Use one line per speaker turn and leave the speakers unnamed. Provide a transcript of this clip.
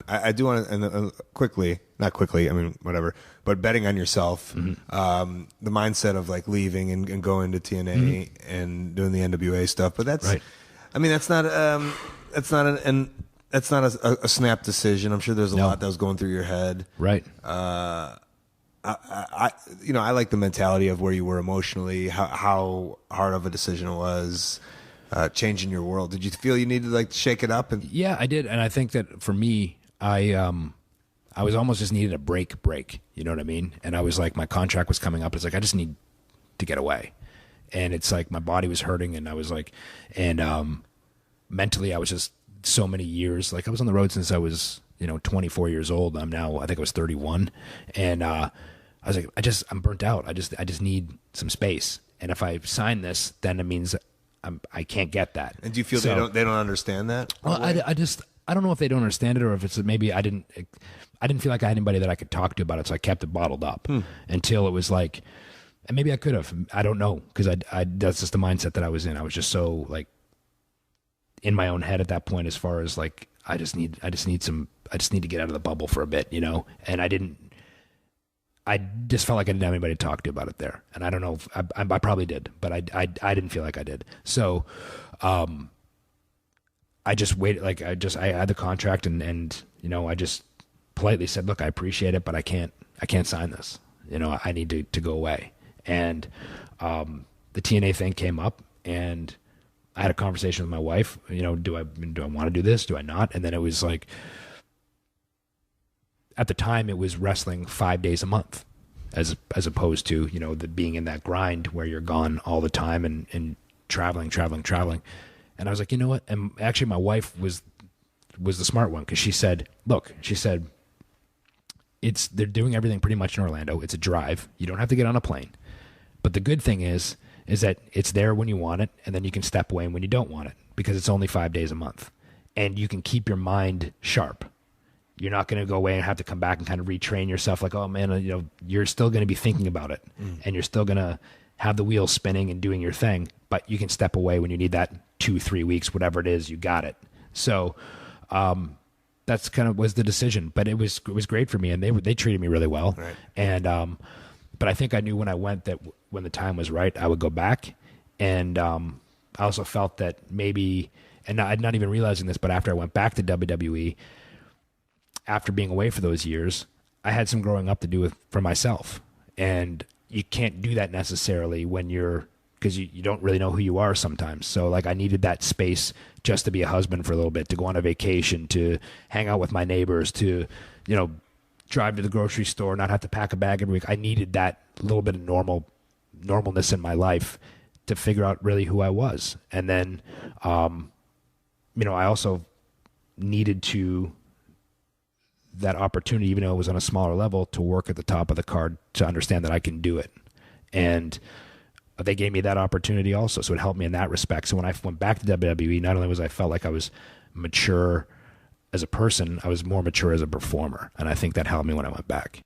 I do want to, and not quickly, I mean, whatever, but betting on yourself, the mindset of like leaving and going to TNA and doing the NWA stuff. But that's,
right.
I mean, that's not a snap decision. I'm sure there's a lot that was going through your head.
Right.
I like the mentality of where you were emotionally, how hard of a decision it was, changing your world. Did you feel you needed to like shake it up?
Yeah, I did. And I think that for me, I was almost just needed a break. You know what I mean? And I was like, my contract was coming up. It's like, I just need to get away. And it's like, my body was hurting. And I was like, mentally, I was just so many years, like I was on the road since I was, 24 years old. I think I was 31. And, I was like, I'm burnt out. I just need some space. And if I sign this, then it means I can't get that.
And do you feel they don't understand that?
Well, I don't know if they don't understand it or if it's maybe I didn't feel like I had anybody that I could talk to about it. So I kept it bottled up until it was like, and maybe I could have, I don't know. Cause that's just the mindset that I was in. I was just so like in my own head at that point, as far as like, I just need to get out of the bubble for a bit, and I just felt like I didn't have anybody to talk to about it there. And I don't know if I probably did, but I didn't feel like I did. So, I just waited. Like I had the contract and I just politely said, look, I appreciate it, but I can't sign this. I need to go away. And, the TNA thing came up and I had a conversation with my wife, do I want to do this? Do I not? And then it was like, at the time it was wrestling 5 days a month as opposed to, being in that grind where you're gone all the time and traveling. And I was like, you know what? And actually my wife was the smart one. Cause she said, they're doing everything pretty much in Orlando. It's a drive. You don't have to get on a plane, but the good thing is that it's there when you want it. And then you can step away when you don't want it because it's only 5 days a month and you can keep your mind sharp. You're not going to go away and have to come back and kind of retrain yourself like, oh man, you're still going to be thinking about it and you're still going to have the wheels spinning and doing your thing, but you can step away when you need that 2-3 weeks, whatever it is, you got it. So, that's kind of was the decision, but it was great for me and they treated me really well.
Right.
And, but I think I knew when I went that when the time was right, I would go back. And, I also felt that maybe, and I'm not even realizing this, but after I went back to WWE, after being away for those years, I had some growing up to do for myself. And you can't do that necessarily because you don't really know who you are sometimes. So like I needed that space just to be a husband for a little bit, to go on a vacation, to hang out with my neighbors, to, drive to the grocery store, not have to pack a bag every week. I needed that little bit of normalness in my life to figure out really who I was. And then, I also needed that opportunity, even though it was on a smaller level, to work at the top of the card to understand that I can do it. And they gave me that opportunity also. So it helped me in that respect. So when I went back to WWE, not only was I felt like I was mature as a person, I was more mature as a performer. And I think that helped me when I went back.